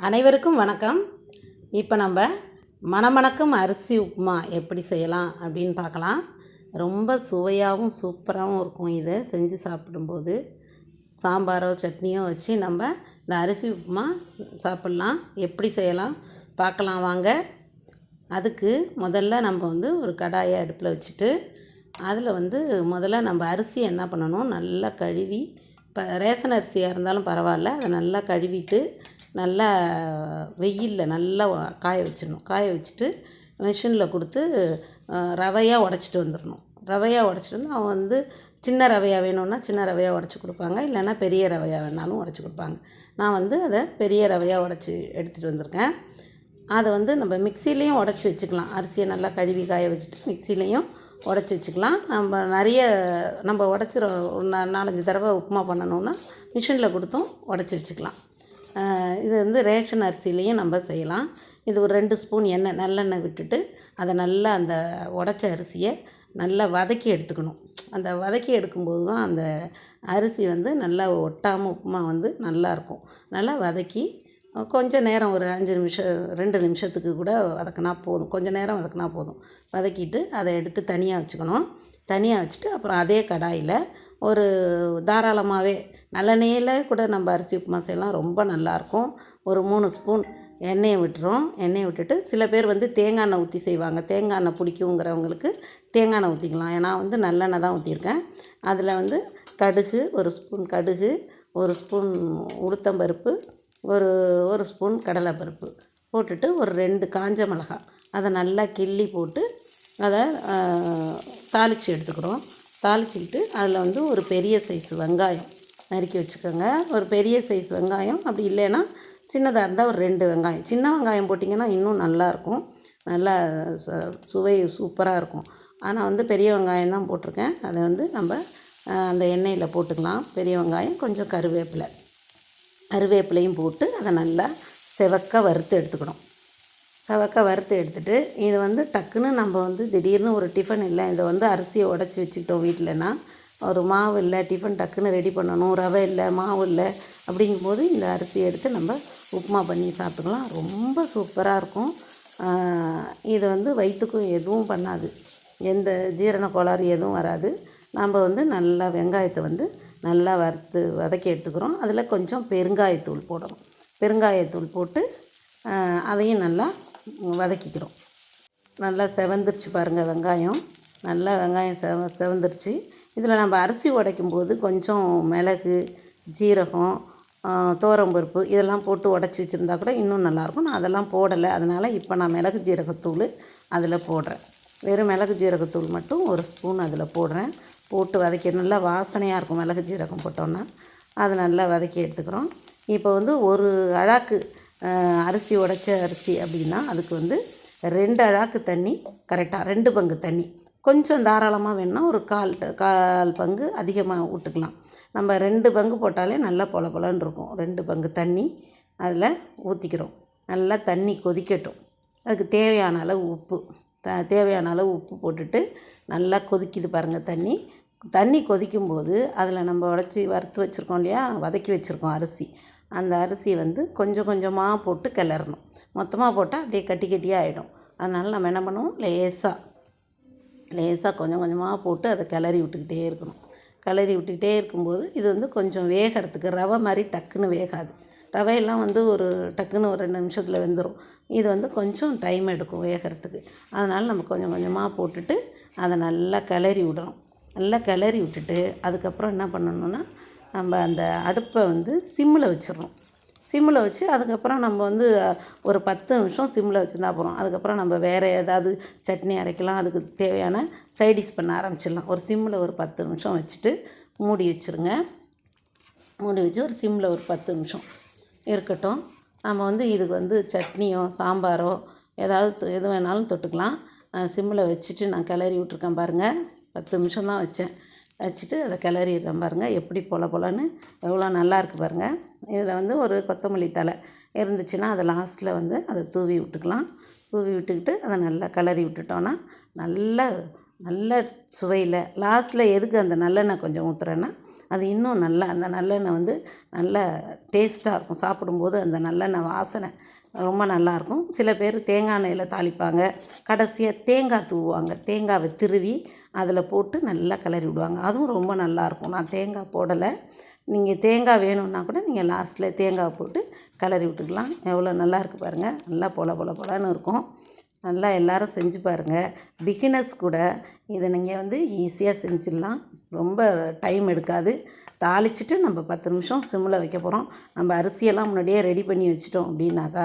அனைவருக்கும் வணக்கம். இப்போ நம்ம மணமணக்கும் அரிசி உப்புமா எப்படி செய்யலாம் அப்படின்னு பார்க்கலாம். ரொம்ப சுவையாகவும் சூப்பராகவும் இருக்கும். இதை செஞ்சு சாப்பிடும்போது சாம்பாரோ சட்னியோ வச்சு நம்ம இந்த அரிசி உப்புமா சாப்பிட்லாம். எப்படி செய்யலாம் பார்க்கலாம் வாங்க. அதுக்கு முதல்ல நம்ம ஒரு கடாயை அடுப்பில் வச்சுட்டு அதில் முதல்ல நம்ம அரிசி என்ன பண்ணணும், நல்லா கழுவி, இப்போ ரேஷன் அரிசியாக இருந்தாலும் பரவாயில்ல, அதை நல்லா கழுவிட்டு நல்லா வெயிலில் நல்லா காய வச்சிடணும். காய வச்சுட்டு மிஷினில் கொடுத்து ரவையாக உடச்சிட்டு வந்துடணும். ரவையாக உடச்சிட்டு வந்து அவங்க சின்ன ரவையாக வேணும்னா சின்ன ரவையாக உடச்சி கொடுப்பாங்க, இல்லைன்னா பெரிய ரவையாக வேணாலும் உடச்சி கொடுப்பாங்க. நான் அதை பெரிய ரவையாக உடச்சி எடுத்துகிட்டு வந்திருக்கேன். அதை நம்ம மிக்சிலையும் உடச்சி வச்சுக்கலாம். அரிசியை நல்லா கழுவி காய வச்சுட்டு மிக்சிலையும் உடச்சி வச்சுக்கலாம். நம்ம உடச்சிரும் ஒரு 4-5 தடவை உப்புமா பண்ணணுன்னா மிஷினில் கொடுத்தும் உடச்சி வச்சுக்கலாம். இது ரேஷன் அரிசிலையும் நம்ம செய்யலாம். இது ஒரு 2 ஸ்பூன் நல்லெண்ணெய் விட்டுட்டு அதை நல்லா அந்த உடச்ச அரிசியை நல்லா வதக்கி எடுத்துக்கணும். அந்த வதக்கி எடுக்கும்போது தான் அந்த அரிசி நல்லா ஒட்டாமல் உப்புமா நல்லாயிருக்கும். நல்லா வதக்கி கொஞ்சம் நேரம் ஒரு 5 நிமிஷம் 2 நிமிஷத்துக்கு கூட வதக்கினா போதும். கொஞ்சம் நேரம் வதக்கினா போதும். வதக்கிட்டு அதை எடுத்து தனியாக வச்சுக்கணும். தனியாக வச்சுட்டு அப்புறம் அதே கடாயில் ஒரு தாராளமாகவே நல்லெண்ணெயில் கூட நம்ம அரிசி உப்புமா செய்யலாம். ரொம்ப நல்லாயிருக்கும். ஒரு 3 ஸ்பூன் எண்ணெயை விட்டுரும். எண்ணெயை விட்டுட்டு சில பேர் தேங்காய் எண்ணெய் ஊற்றி செய்வாங்க. தேங்காய் எண்ணெய் பிடிக்குங்கிறவங்களுக்கு தேங்காய் எண்ணெய் ஊற்றிக்கலாம். நான் நல்லெண்ணெய் தான் ஊற்றிருக்கேன். அதில் கடுகு, 1 ஸ்பூன் கடுகு, 1 ஸ்பூன் உளுத்தம்பருப்பு, ஒரு ஸ்பூன் கடலைப்பருப்பு போட்டுட்டு ஒரு 2 காஞ்ச மிளகாய் அதை நல்லா கிள்ளி போட்டு அதை தாளித்து எடுத்துக்கிறோம். தாளிச்சிக்கிட்டு அதில் ஒரு பெரிய சைஸ் வெங்காயம் நறுக்கி வச்சுக்கோங்க. ஒரு பெரிய சைஸ் வெங்காயம், அப்படி இல்லைன்னா சின்னதாக இருந்தால் ஒரு 2 வெங்காயம். சின்ன வெங்காயம் போட்டிங்கன்னா இன்னும் நல்லாயிருக்கும். நல்லா சுவை சூப்பராக இருக்கும். ஆனால் பெரிய வெங்காயம் தான் போட்டிருக்கேன். அதை நம்ம அந்த எண்ணெயில் போட்டுக்கலாம். பெரிய வெங்காயம், கொஞ்சம் கருவேப்பிலையும் போட்டு அதை நல்லா செவக்க வறுத்து எடுத்துக்கணும். செவக்க வறுத்து எடுத்துகிட்டு இது டக்குன்னு நம்ம திடீர்னு ஒரு டிஃபன் இல்லை, இதை அரிசியை உடச்சி வச்சுக்கிட்டோம் வீட்டிலனா, ஒரு மாவு இல்லை, டிஃபன் டக்குன்னு ரெடி பண்ணணும், ரவை இல்லை, மாவு இல்லை, அப்படிங்கும்போது இந்த அரிசியை எடுத்து நம்ம உப்புமா பண்ணி சாப்பிட்டுக்கலாம். ரொம்ப சூப்பராக இருக்கும். இது வயிற்றுக்கும் எதுவும் பண்ணாது, எந்த ஜீரண கோளாறு எதுவும் வராது. நம்ம நல்லா வெங்காயத்தை நல்லா வதக்கி எடுத்துக்கிறோம். அதில் கொஞ்சம் பெருங்காயத்தூள் போடணும். பெருங்காயத்தூள் போட்டு அதையும் நல்லா வதக்கிக்கிறோம். நல்லா செவந்துருச்சு பாருங்கள் வெங்காயம். நல்லா வெங்காயம் செவந்துருச்சு. இதில் நம்ம அரிசி உடைக்கும்போது கொஞ்சம் மிளகு, ஜீரகம், துவரம்பருப்பு இதெல்லாம் போட்டு உடச்சி வச்சுருந்தா கூட இன்னும் நல்லாயிருக்கும். நான் அதெல்லாம் போடலை, அதனால் இப்போ நான் மிளகு ஜீரகத்தூள் அதில் போடுறேன். வெறும் மிளகு ஜீரகத்தூள் மட்டும் 1 ஸ்பூன் அதில் போடுறேன். போட்டு வதக்கி நல்லா வாசனையாக இருக்கும். மிளகு ஜீரகம் போட்டோன்னா அதை நல்லா வதக்கி எடுத்துக்கிறோம். இப்போ ஒரு அழாக்கு அரிசி உடைச்ச அரிசி அப்படின்னா அதுக்கு 2 அழாக்கு தண்ணி, கரெக்டாக 2 பங்கு தண்ணி. கொஞ்சம் தாராளமாக வேணும்னா ஒரு கால் பங்கு அதிகமாக விட்டுக்கலாம். நம்ம 2 பங்கு போட்டாலே நல்லா பொலன்னு இருக்கும். 2 பங்கு தண்ணி அதில் ஊற்றிக்கிறோம். நல்லா தண்ணி கொதிக்கட்டும். அதுக்கு தேவையான அளவு உப்பு போட்டுட்டு நல்லா கொதிக்குது பாருங்கள் தண்ணி கொதிக்கும்போது அதில் நம்ம வறுத்து வச்சுருக்கோம் இல்லையா, வதக்கி வச்சுருக்கோம் அரிசி. அந்த அரிசி கொஞ்சம் கொஞ்சமாக போட்டு கிளறணும். மொத்தமாக போட்டால் அப்படியே கட்டியாக ஆகிடும். அதனால் நம்ம என்ன பண்ணுவோம், லேசாக கொஞ்சம் கொஞ்சமாக போட்டு அதை கிளறி விட்டுக்கிட்டே இருக்கணும். கிளறி விட்டுக்கிட்டே இருக்கும்போது இது கொஞ்சம் வேகிறதுக்கு ரவை மாதிரி டக்குன்னு வேகாது. ரவையெல்லாம் ஒரு டக்குன்னு ஒரு 2 நிமிஷத்தில் வெந்துடும். இது கொஞ்சம் டைம் எடுக்கும் வேகிறதுக்கு. அதனால் நம்ம கொஞ்சம் கொஞ்சமாக போட்டுட்டு அதை நல்லா கிளறி விடணும். நல்லா கிளறி விட்டுட்டு அதுக்கப்புறம் என்ன பண்ணணுன்னா, நம்ம அந்த அடுப்பை சிம்மில் வச்சிடணும். சிம்மில் வச்சு அதுக்கப்புறம் நம்ம ஒரு 10 நிமிஷம் சிம்மில் வச்சுருந்தா போகிறோம். அதுக்கப்புறம் நம்ம வேறு ஏதாவது சட்னி அரைக்கலாம், அதுக்கு தேவையான சைடிஷ் பண்ண ஆரம்பிச்சிடலாம். ஒரு சிம்மில் ஒரு 10 நிமிஷம் வச்சுட்டு மூடி வச்சுருங்க. மூடி வச்சு ஒரு சிம்மில் ஒரு 10 நிமிஷம் இருக்கட்டும். நம்ம இதுக்கு சட்னியோ சாம்பாரோ எது வேணாலும் தொட்டுக்கலாம். நான் சிம்மில் வச்சுட்டு நான் கிளறி விட்ருக்கேன் பாருங்கள். 10 நிமிஷம் தான் வச்சுட்டு அதை கிளறிடுறேன் பாருங்கள். எப்படி பொலன்னு எவ்வளோ நல்லா இருக்குது பாருங்கள். இதில் ஒரு கொத்தமல்லி தழை இருந்துச்சுன்னா அதை லாஸ்ட்டில் அதை தூவி விட்டுக்கலாம். தூவி விட்டுக்கிட்டு அதை நல்லா கிளறி விட்டுட்டோன்னா நல்லா நல்ல சுவையில் லாஸ்ட்டில் எதுக்கு அந்த நல்லெண்ணெய் கொஞ்சம் ஊற்றுறேன்னா அது இன்னும் நல்லா அந்த நல்லெண்ணெய் வந்து நல்ல டேஸ்ட்டாக இருக்கும். சாப்பிடும்போது அந்த நல்லெண்ணெய் வாசனை ரொம்ப நல்லாயிருக்கும். சில பேர் தேங்காய் எண்ணெயில் தாளிப்பாங்க. கடைசியாக தேங்காய் தூவுவாங்க. தேங்காவை திருவி அதில் போட்டு நல்லா கிளறி விடுவாங்க. அதுவும் ரொம்ப நல்லாயிருக்கும். நான் தேங்காய் போடலை. நீங்கள் தேங்காய் வேணும்னா கூட நீங்கள் லாஸ்ட்டில் தேங்காய் போட்டு கிளறி விட்டுக்கலாம். எவ்வளோ நல்லா இருக்குது பாருங்கள். நல்லா பொல பொல பொலன்னு இருக்கும். நல்லா எல்லோரும் செஞ்சு பாருங்கள். பிகினர்ஸ் கூட இதை நீங்கள் வந்து ஈஸியாக செஞ்சிடலாம். ரொம்ப டைம் எடுக்காது. தாளிச்சிட்டு நம்ம 10 நிமிஷம் சிம்மில் வைக்க போகிறோம். நம்ம அரிசியெல்லாம் முன்னாடியே ரெடி பண்ணி வச்சிட்டோம் அப்படின்னாக்கா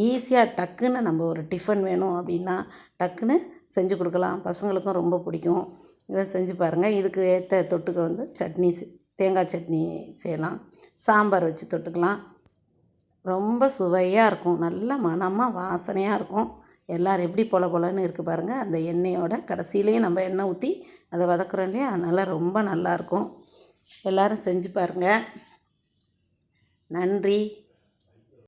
ஈஸியாக டக்குன்னு நம்ம ஒரு டிஃபன் வேணும் அப்படின்னா டக்குன்னு செஞ்சு கொடுக்கலாம். பசங்களுக்கும் ரொம்ப பிடிக்கும். இதை செஞ்சு பாருங்கள். இதுக்கு ஏற்ற தொட்டுக்க வந்து சட்னி தேங்காய் சட்னி செய்யலாம். சாம்பார் வச்சு தொட்டுக்கலாம். ரொம்ப சுவையாக இருக்கும். நல்ல மணமாக வாசனையாக இருக்கும். எல்லோரும் எப்படி பொல பொலன்னு இருக்குது பாருங்கள். அந்த எண்ணெயோட கடைசியிலையும் நம்ம எண்ணெய் ஊற்றி அதை வதக்குறோம் இல்லையா, அதனால் ரொம்ப நல்லாயிருக்கும். எல்லோரும் செஞ்சு பாருங்கள். நன்றி.